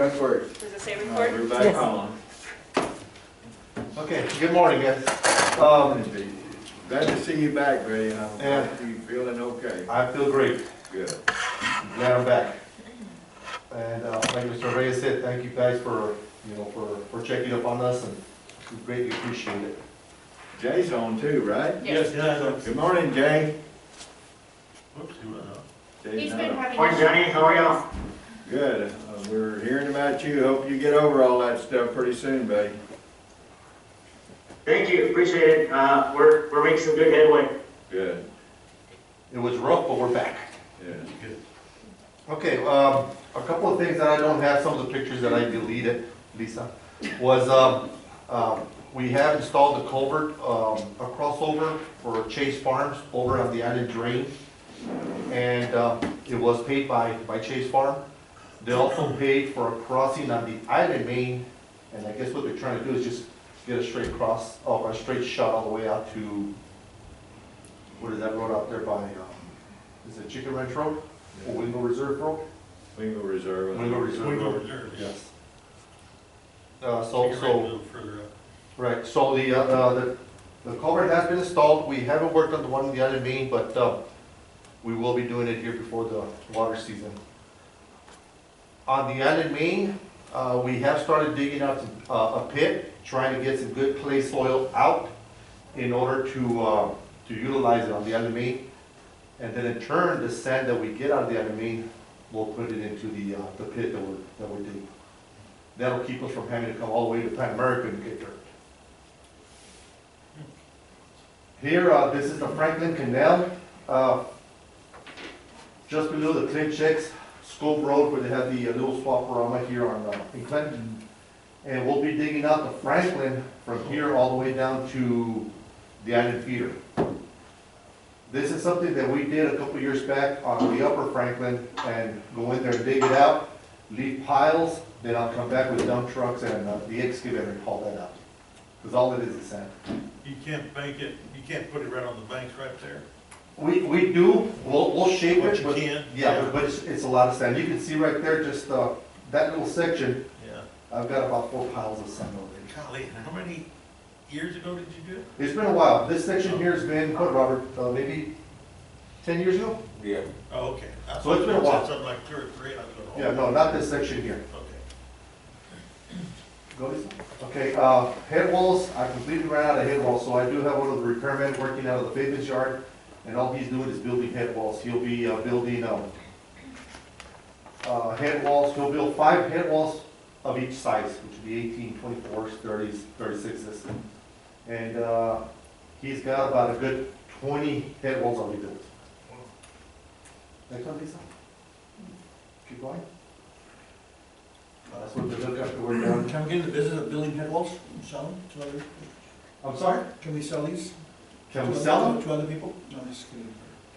Good work. Does it say record? We're back on. Okay, good morning, guys. Glad to see you back, Ray. Yeah. You feeling okay? I feel great. Good. Glad I'm back. And like Mr. Reyes said, thank you guys for, for checking up on us, and we greatly appreciate it. Jay's on too, right? Yes. Good morning, Jay. Whoops, he went out. Jay's He's not been on. having. Morning, Johnny, how are you? Good. We're hearing about you. Hope you get over all that stuff pretty soon, buddy. Thank you, appreciate it. We're making some good headway. Good. It was rough, but we're back. Yeah. Good. Okay, a couple of things that I don't have, some of the pictures that I deleted, Lisa, was we have installed a culvert, a crossover for Chase Farms over on the island drain. And it was paid by Chase Farm. They also paid for a crossing on the island main, and I guess what they're trying to do is just get a straight cross, or a straight shot all the way out to, what is that road out there by, is it Chicken Ranch Road? Or Wingo Reserve Road? Wingo Reserve. Wingo Reserve Wingo Road. Reserve, Yes. Take it right a little further up. Right, so the culvert has been installed. We haven't worked on the one in the island main, but we will be doing it here before the water season. On the island main, we have started digging out a pit, trying to get some good clay soil out in order to utilize it on the island main. And then in turn, the sand that we get out of the island main, we'll put it into the pit that we're digging. That'll keep us from having to come all the way to Pan America to get dirt. Here, this is the Franklin Canal, just below the Clint Checks Scope Road, where they have the little swap-a-rama here in Clinton. And we'll be digging out the Franklin from here all the way down to the island feeder. This is something that we did a couple years back on the upper Franklin, and go in there and dig it out, leave piles, then I'll come back with dump trucks and the excavator and haul that out. Because all it is sand. You can't bank it, you can't put it right on the banks right there. We do, we'll shape But it. you can? Yeah, but it's a lot of sand. You can see right there, just that little section, Yeah. I've got about 4 piles of sand over there. Golly, how many years ago did you do it? It's been a while. This section here has been, what, Robert, maybe 10 years ago? Yeah. Oh, okay. I So it's been a thought you while. said something like 2 or 3, and I was going, oh. Yeah, no, not this section here. Okay. Go this way. Okay, head walls, I completely ran out of head walls, so I do have one of the repairmen working out of the Fabian's yard, and all he's doing is building head walls. He'll be building head walls. He'll build 5 head walls of each size, which would be 18, 24s, 30s, 36s. And he's got about a good 20 head walls already built. Next one, Lisa. Keep going. That's what they look after we're done. Can we get in the business of building head walls and sell them to other? I'm sorry? Can we sell these? Can we sell them? To other people? No, I'm just kidding.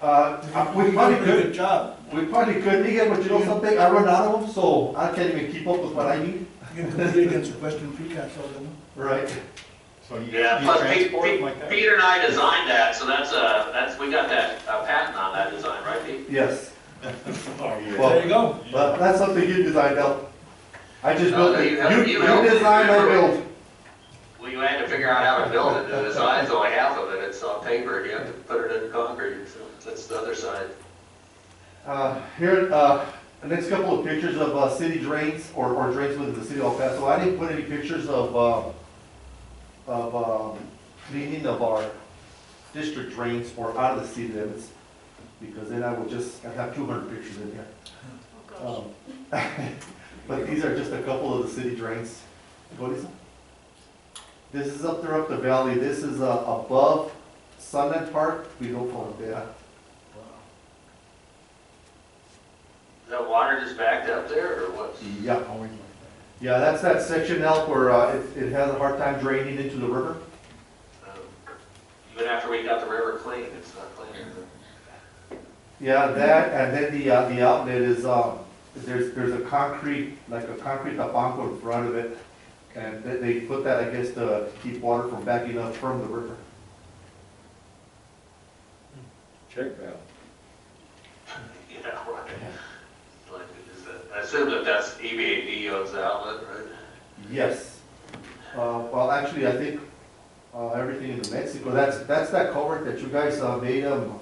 We probably Pretty could. good job. We probably could, Miguel, but you know something? I run out of them, so I can't even keep up with what I need. You can compete against the Western Precast, sell them. Right. So you Yeah, plus transport them like that? Peter and I designed that, so that's we got that patent on that design, right, Pete? Yes. Oh, yeah. Well, There you go. But that's something you designed out. I just No, built it. you helped- You you helped. design, I build. We had to figure out how to build it. The design's only half of it. It's on paper. You have to put it in concrete. So that's the other side. Here, the next couple of pictures of city drains or drains within the city of El Paso. I didn't put any pictures of cleaning of our district drains or out of the city limits, because then I'd have 200 pictures in here. Oh, gosh. But these are just a couple of the city drains. Go, Lisa. This is up there up the valley. This is above Sunland Park. We go for Vera. Is that water just backed up there, or what? Yeah. Yeah, that's that section now where it has a hard time draining into the river. Even after we got the river clean, it's not clean. Yeah, that, and then the outlet is, there's a concrete, like a concrete tapanco in front of it. And they put that, I guess, to keep water from backing up from the river. Check valve. Yeah, right. Like, that's assume that that's EBAD owns the outlet, right? Yes. Well, actually, I think, everything in New Mexico, that's that culvert that you guys, made them,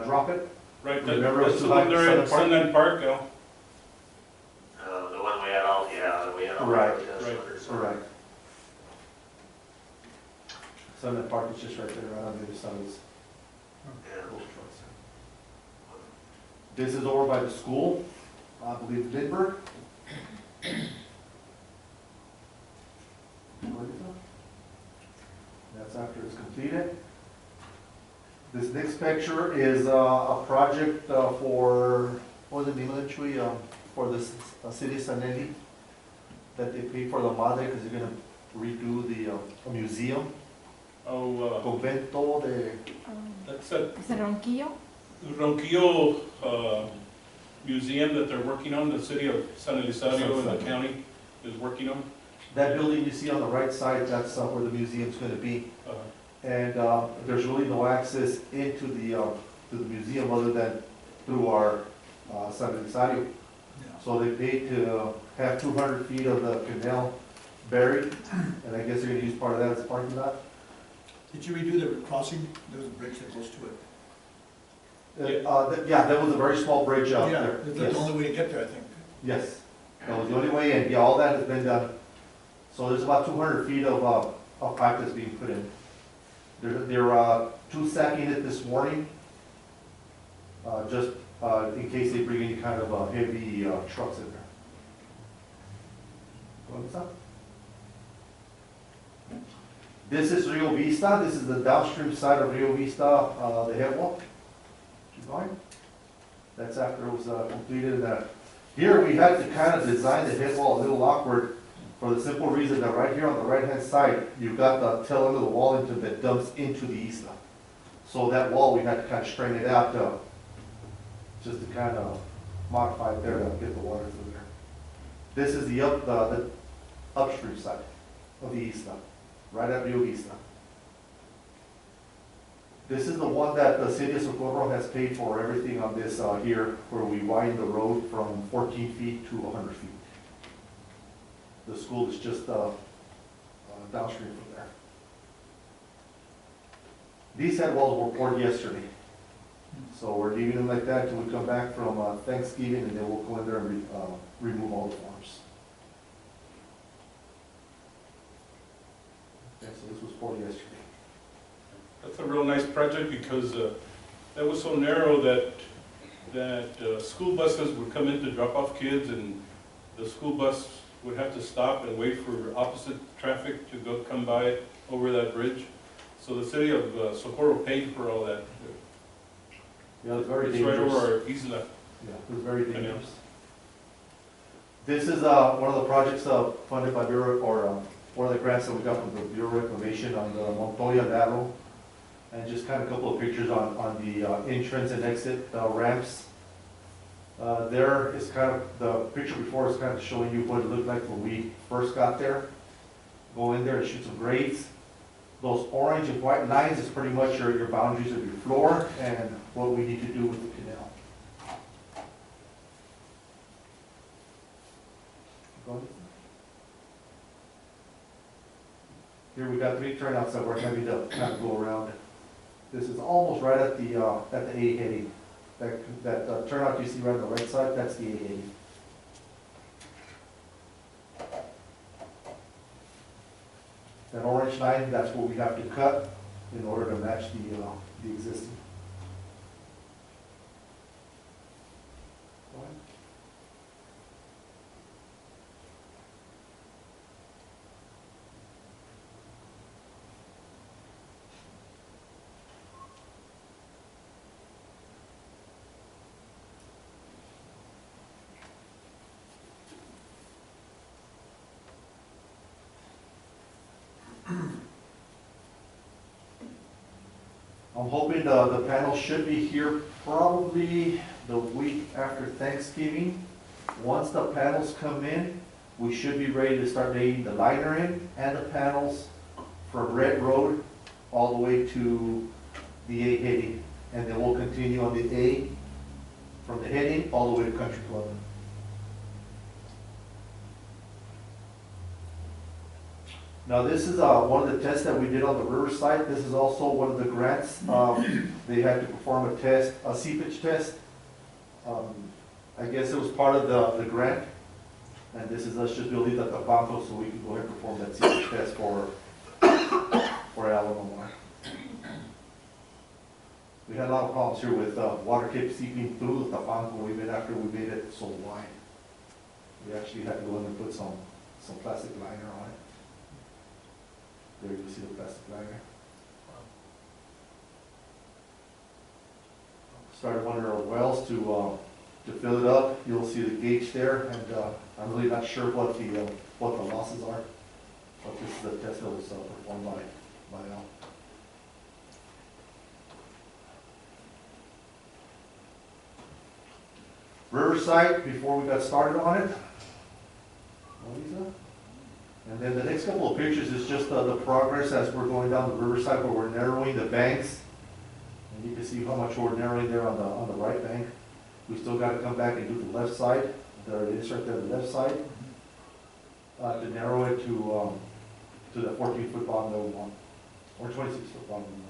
drop it. Right, Remember it was that's too the high one for there at Sunland Sunland Park, yeah. The one we had all, yeah, we had all. Right, test right, winners. Correct. Sunland Park is just right there, right on the other side of this. Yeah. This is over by the school, I believe Lindbergh. That's after it's completed. This next picture is a project for, what was the name of the tree? For the city of San Eli, that they paid for the madre because they're gonna redo the museum. Oh, Convento de, that's a ¿Es el ronquillo? Ronquillo, museum that they're working on, the city of San Elizario and the county is working on. that building you see on the right side, that's where the museum's gonna be. Uh, And there's really no access into to the museum other than through our San Elizario. So they paid to have 200 feet of the canal buried, and I guess they're gonna use part of that as a parking lot. Did you redo the crossing? There's a bridge that goes to it. Yeah, that was a very small bridge out Yeah, there. that's the Yes. only way to get there, I think. Yes, that was the only way, and yeah, all that has been done. So there's about 200 feet of pipe that's being put in. They're two sacking it this morning, just in case they bring any kind of heavy trucks in there. What's up? This is Rio Vista. This is the downstream side of Rio Vista, the head wall. Keep going. That's after it was completed. Here we had to kind of design the head wall a little awkward for the simple reason that right here on the right hand side, you've got the tail end of the wall that dumps into the isla. So that wall, we had to kind of straighten it out just to kind of modify it there to get the water through there. This is the upstream side of the isla, right at Rio Vista. This is the one that the city of Socorro has paid for everything on this here, where we widen the road from 14 feet to 100 feet. The school is just downstream from there. These head walls were poured yesterday. So we're leaving them like that until we come back from Thanksgiving, and then we'll go in there and remove all the forms. Okay, so this was poured yesterday. That's a real nice project because that was so narrow that school buses would come in to drop off kids, and the school bus would have to stop and wait for opposite traffic to come by over that bridge. So the city of Socorro paid for all that. Yeah, it's very It's right dangerous. over our isla. Yeah, it was very dangerous. This is one of the projects funded by Bureau, or one of the grants that we got from the Bureau of Reclamation on the Montoya Lateral. And just kind of a couple of pictures on the entrance and exit ramps. There is kind of, the picture before is kind of showing you what it looked like when we first got there. Go in there and shoot some grades. Those orange and white lines is pretty much your boundaries of your floor and what we need to do with the canal. Go ahead. Here we got 3 turnouts that we're having to kind of go around. This is almost right at the A heading. That turnout you see right on the right side, that's the A heading. That orange line, that's what we have to cut in order to match the existing. Go ahead. I'm hoping the panel should be here probably the week after Thanksgiving. Once the panels come in, we should be ready to start laying the liner in and the panels from Red Road all the way to the A heading. And then we'll continue on the A from the heading all the way to Country Club. Now, this is one of the tests that we did on the riverside. This is also one of the grants. They had to perform a test, a seepage test. I guess it was part of the grant. And this is us just building the banco so we can go ahead and perform that seepage test for Alamo. We had a lot of problems here with water kept seeping through the banco even after we made it so wide. We actually had to go in and put some plastic liner on it. There you see the plastic liner. Started one of our wells to fill it up. You'll see the gauge there, and I'm really not sure what the losses are. But this is the test that was performed by Al. Riverside, before we got started on it. And then the next couple of pictures is just the progress as we're going down the riverside where we're narrowing the banks. And you can see how much we're narrowing there on the right bank. We still got to come back and do the left side. There it is right there, the left side. To narrow it to the 14-foot bottom that we want, or 26-foot bottom we want.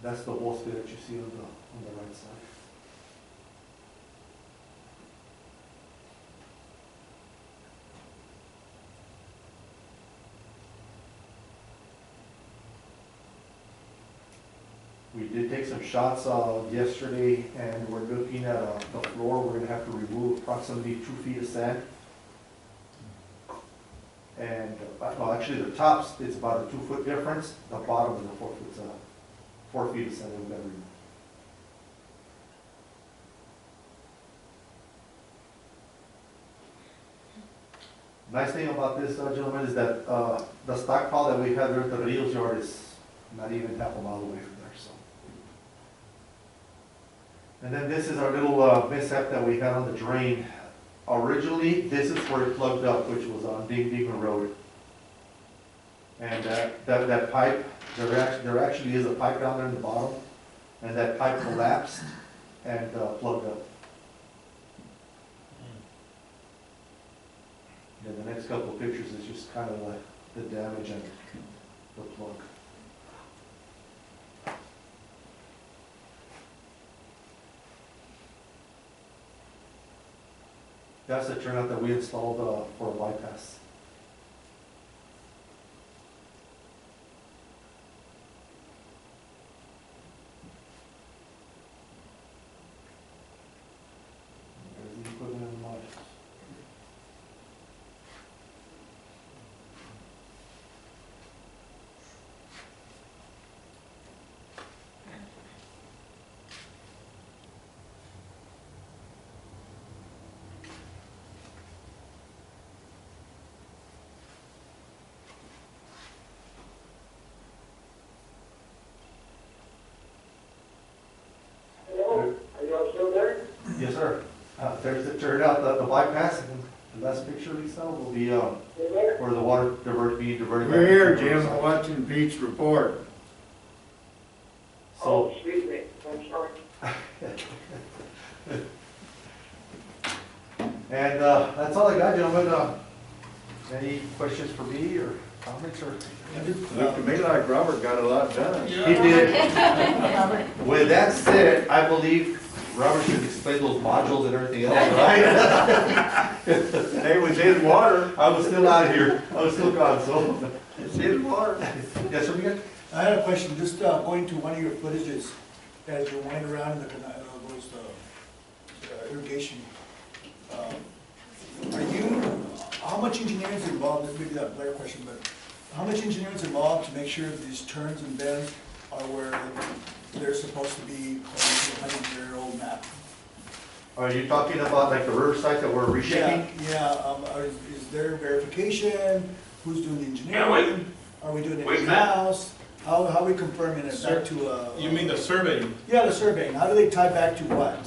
That's the wall spit that you see on the right side. We did take some shots yesterday, and we're looking at the floor. We're going to have to remove approximately 2 feet of sand. And well, actually the tops, it's about a 2-foot difference. The bottom is a 4 feet of sand that we've got to remove. Nice thing about this, gentlemen, is that the stockpile that we have there at the Rios yard is not even half a mile away from there. So, and then this is our little mishap that we had on the drain. Originally, this is where it plugged up, which was on Ding Road. And that pipe, there actually is a pipe down there in the bottom, and that pipe collapsed and plugged up. And the next couple of pictures is just kind of the damage and the plug. That's the turnout that we installed for a bypass. There's the equipment and modules. Yes, sir. There's the turnout, the bypass, and the last picture, Lisa, will be where the water being diverted. We're here, Jim, watching Pete's report. So, Excuse me, I'm sorry. and that's all I got, gentlemen. Any questions for me or comments or? Looked to me like Robert got a lot done. He did. With that said, I believe Robert should explain those modules and everything else, right? It was his water. I was still out here. I was still gone, so. It's his water. Yes, sir, we got? I had a question, just going to one of your footages, as you're winding around in the those irrigation. How much engineering is involved, this may be that better question, but how much engineering is involved to make sure these turns and bends are where they're supposed to be according to a 100-year-old map? Are you talking about like the riverside that we're reshaping? Is there verification? Who's doing the engineering? Are we doing it we've met. in-house? How are we confirming it back to a? You mean the surveying? Yeah, the surveying. How do they tie back to what?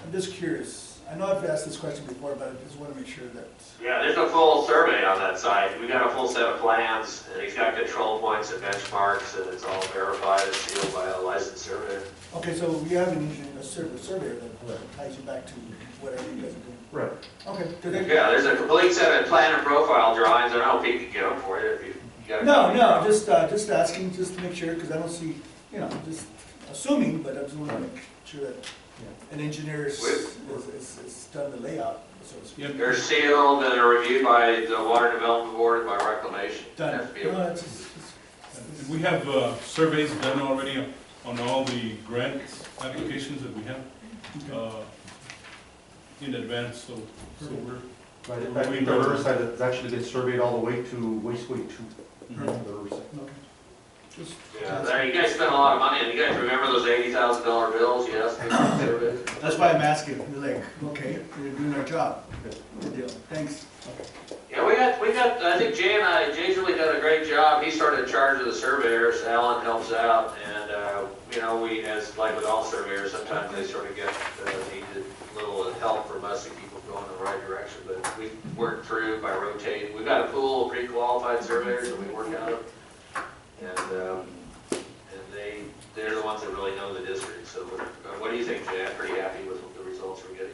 I'm just curious. I know I've asked this question before, but I just want to make sure that, Yeah, there's a full survey on that site. We got a full set of plans, and he's got control points and benchmarks, and it's all verified and sealed by a licensed surveyor. okay, so you have a surveyor that ties you back to whatever you guys are doing. Right. Okay, good. Thank you. Yeah, there's a complete set of plan and profile drawings, and I hope he can get them for you if you got a No, copy. no, just asking, just to make sure, because I don't see, you know, just assuming, but I just want to make sure that an engineer is done the layout, so to speak. Yeah, They're sealed and are reviewed by the Water Development Board and by Reclamation. Done. Have to be No, able- that's just- we have surveys done already on all the grant applications that we have in advance, so we're, Right, I think the riverside is actually gets surveyed all the way to Wasteway 2. The riverside. okay. Just- Yeah, there, you guys spent a lot of money, and you guys remember those $80,000 bills, yes? surveys? That's why I'm asking, you're like, okay, you're doing our job. Good deal, thanks. Yeah, we got, I think Jay's really done a great job. He started in charge of the surveyors, Alan helps out, and, you know, we, as like with all surveyors, sometimes they sort of get, needed a little help from us to keep them going in the right direction, but we worked through by rotating. We've got a pool of pre-qualified surveyors that we work out of, and they're the ones that really know the district, so what do you think, Jay? I'm pretty happy with the results we're getting.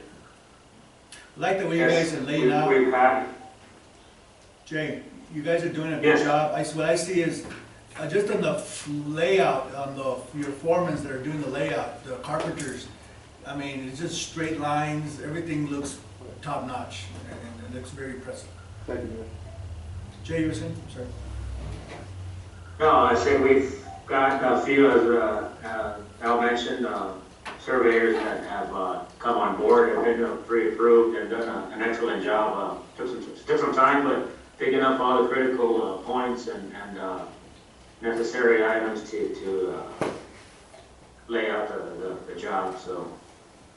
Like the way you guys are laying out. We've had, Jay, you guys are doing a good Yes. job. What I see is, just on the layout, on your foremans that are doing the layout, the carpenters, I mean, it's just straight lines, everything looks top notch, and it looks very impressive. Thank you. Jay, you were saying? Sorry. no, I say we've got a few, as Al mentioned, surveyors that have come on board, have been pre-approved, and done an excellent job. Took some time, but picking up all the critical points and necessary items to lay out the job, so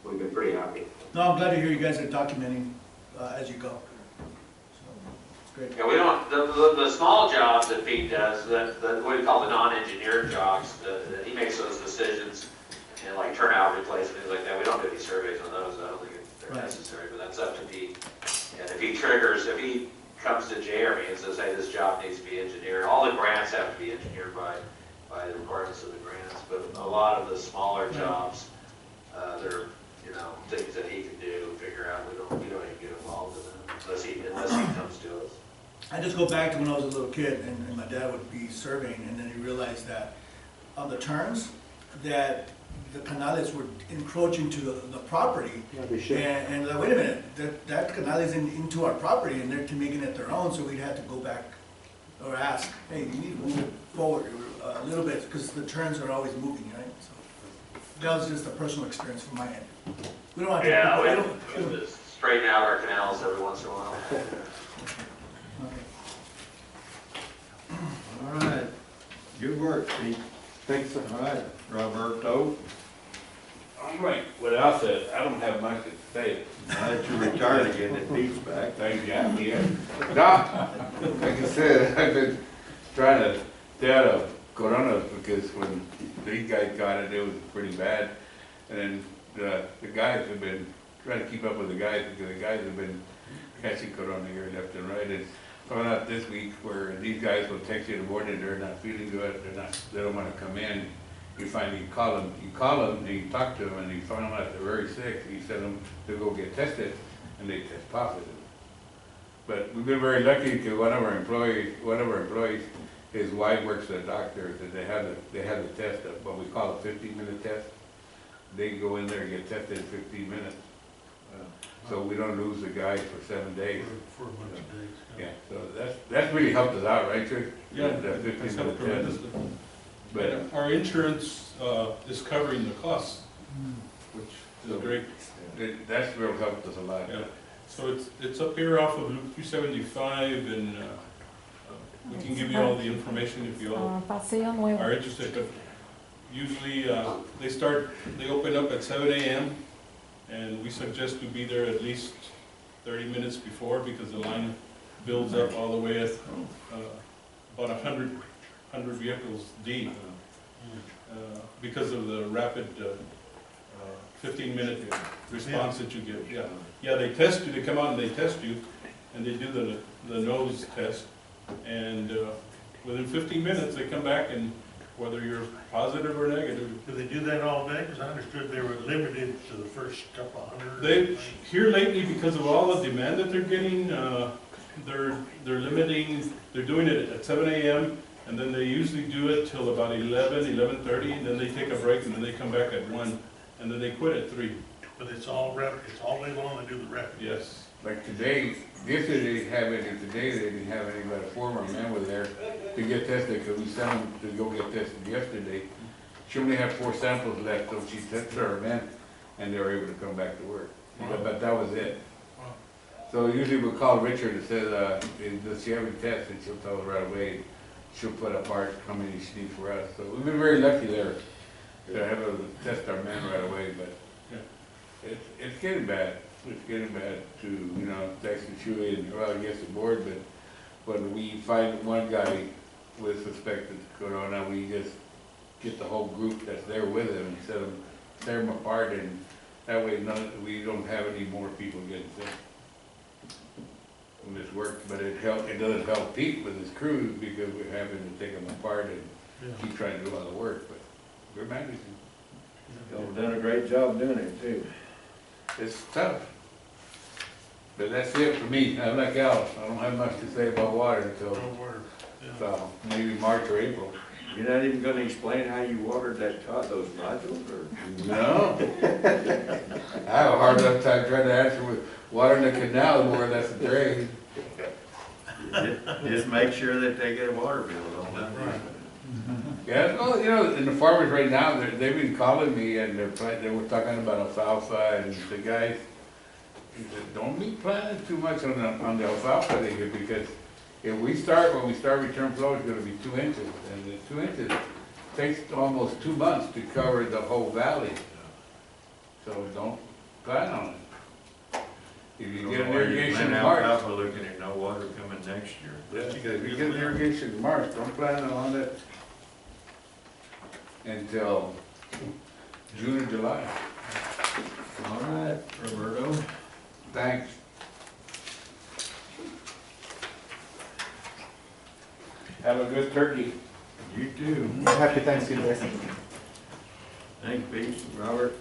we've been pretty happy. No, I'm glad to hear you guys are documenting as you go. So, it's great. Yeah, we don't, the small jobs that Pete does, what we call the non-engineered jobs, he makes those decisions, and like turnout replacement, things like that, we don't do any surveys on those, I don't think they're Right. necessary, but that's up to Pete. And if he comes to Jay or me and says, hey, this job needs to be engineered, all the grants have to be engineered by the requirements of the grants, but a lot of the smaller jobs, they're, you know, things that he can do, figure out, we don't even get involved in them, unless he comes to us. I just go back to when I was a little kid and my dad would be surveying, and then he realized that on the turns, that the canales were encroaching to the property. Yeah, they should. And like, wait a minute, that canal is into our property and they're making it their own, so we'd have to go back or ask, hey, you need to move it forward a little bit, because the turns are always moving, right? So that was just a personal experience from my end. We don't want to. Yeah, we we don't- have to straighten out our canals every once in a while. Okay. All right, good work, Pete. Thanks, sir. All right, Roberto, All right, without that, I don't have much to say. now that you're retired again, that Pete's back. Thank you, I'm here. No, like I said, I've been trying to stay out of Corona because when these guys got it, it was pretty bad. And then the guys have been trying to keep up with the guys because the guys have been catching Corona here left and right. And found out this week where these guys will text you in the morning, they're not feeling good, they don't want to come in. You finally call them, and you talk to them, and you find out they're very sick. You send them to go get tested, and they test positive. But we've been very lucky because one of our employees, his wife works at a doctor, that they have the test, what we call a 15-minute test. They can go in there and get tested in 15 minutes. So we don't lose the guys for 7 days. For a bunch of days. Yeah, so that's really helped us out, right, Trish? yeah, The that's 15-minute helped test. tremendously. But Our insurance is covering the costs, which is great. that's really helped us a lot. Yeah. So it's up here off of Loop 375, and we can give you all the information if you all Paseo Nuevo. are interested. But usually they open up at 7 a.m. and we suggest to be there at least 30 minutes before because the line builds up all the way at about 100 vehicles deep because of the rapid 15-minute response that you get, yeah. Yeah, they test you, they come out and they test you, and they do the nose test, and within 15 minutes, they come back and whether you're positive or negative. Do they do that all day? Because I understood they were limited to the first couple of hundred. They, here lately, because of all the demand that they're getting, they're limiting, they're doing it at 7 a.m., and then they usually do it till about 11:30, and then they take a break, and then they come back at 1, and then they quit at 3. But it's all rapid, it's all day long they do the rapid. Yes. Like today, yesterday they didn't have any, today they didn't have any, but a former man was there to get tested, because we sent him to go get tested yesterday. She only had 4 samples left, so she tested her man, and they were able to come back to work. But that was it. So usually we'll call Richard and say, does she have any tests, and she'll tell us right away. She'll put a part, how many she needs for us. So we've been very lucky there to have to test our man right away, but it's getting bad. It's getting bad to, you know, Texas Chewy and, well, I guess the board, but when we find one guy with suspected corona, we just get the whole group that's there with him and tear them apart, and that way we don't have any more people getting sick. When this works, but it doesn't help Pete with his crews because we're having to take them apart and keep trying to do all the work, but we're managing. Y'all done a great job doing it too. It's tough. But that's it for me. I'm like Al, I don't have much to say about water until No water. Yeah. maybe March or April. You're not even gonna explain how you watered those nodules, or? No. I have a hard enough time trying to answer with water in the canal more or less a drain. Just make sure that they get a water bill, don't they? Right. Yeah, well, you know, and the farmers right now, they've been calling me and they were talking about alfalfa, and the guys, he said, don't be planting too much on the alfalfa here, because when we start return flow, it's gonna be 2 inches, and the 2 inches takes almost 2 months to cover the whole valley. So don't plan on it. If you get an irrigation in March. Alfalfa looking at no water coming next year. Yeah, if you get an irrigation in March, don't plan on it until June or July. All right, Roberto. Thanks. Have a good turkey. You too. Happy Thanksgiving. Thanks, Pete. Robert.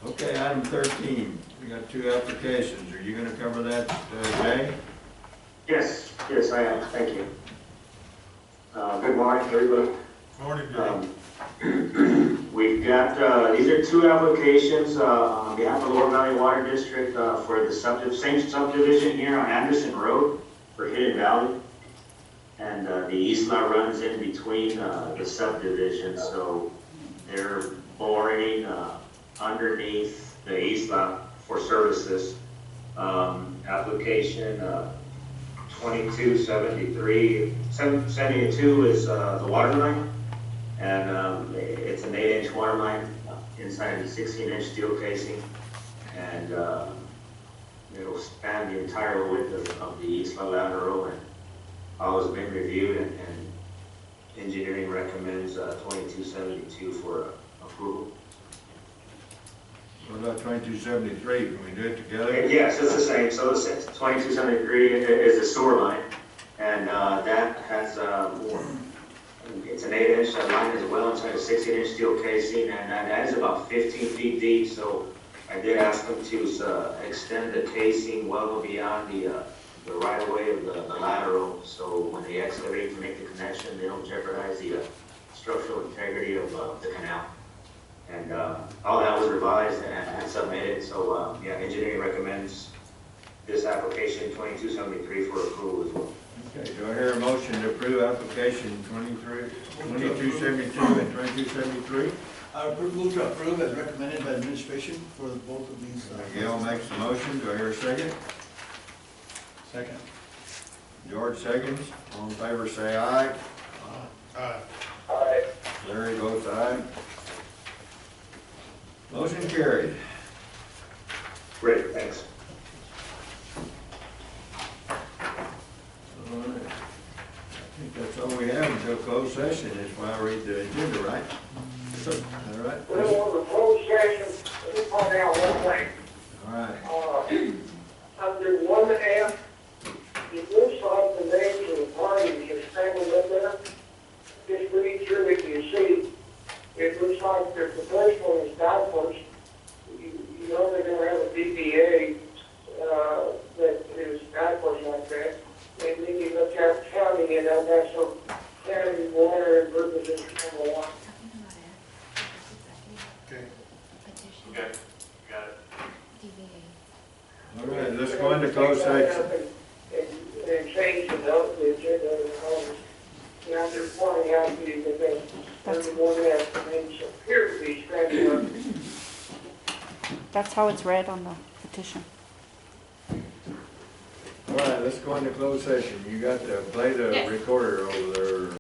Okay, item 13. We got 2 applications. Are you gonna cover that, Jay? Yes, I am, thank you. Good morning, everybody. Morning, Jay. We've got, these are 2 applications on behalf of Lower Valley Water District for the same subdivision here on Anderson Road for Hidden Valley. And the Isla runs in between the subdivision, so they're boring underneath the Isla for services. Application 2273, 72 is the water line, and it's an 8-inch water line inside a 16-inch steel casing, and it'll span the entire width of the Isla lateral, and all has been reviewed, and engineering recommends 2272 for approval. What about 2273? Can we do it together? Yes, it's the same. So it's 2273 is the sewer line, and that has it's an 8-inch line as well inside a 16-inch steel casing, and that is about 15 feet deep. So I did ask them to extend the casing well beyond the right of way of the lateral, so when they excavate to make the connection, they don't jeopardize the structural integrity of the canal. And all that was revised and submitted, so yeah, engineering recommends this application 2273 for approval as well. Okay, do I hear a motion to approve application 2272 and 2273? Move to approve as recommended by administration for both of these. Miguel makes the motion. Do I hear a second? Second. George seconds. All in favor say aye. Aye. Larry votes aye. Motion carried. Great, thanks. All right. I think that's all we have until closed session. That's why I read the agenda, right? All right. point out one thing. All right. Under 1F, it looks like the names of the parties are scrambled up there. Just read through it, you see, it looks like the first one is backwards. You know they're gonna have a DBA, that is backwards like that. And then you look at county, and that's so county water and purposes come along. Okay. Okay, got it. All right, let's go into closed section. And change the note, the agenda, and now they're pointing out to you that there's one that names appear to be scrambled up. That's how it's read on the petition. All right, let's go into closed session. You got to play the Yes. recorder over there.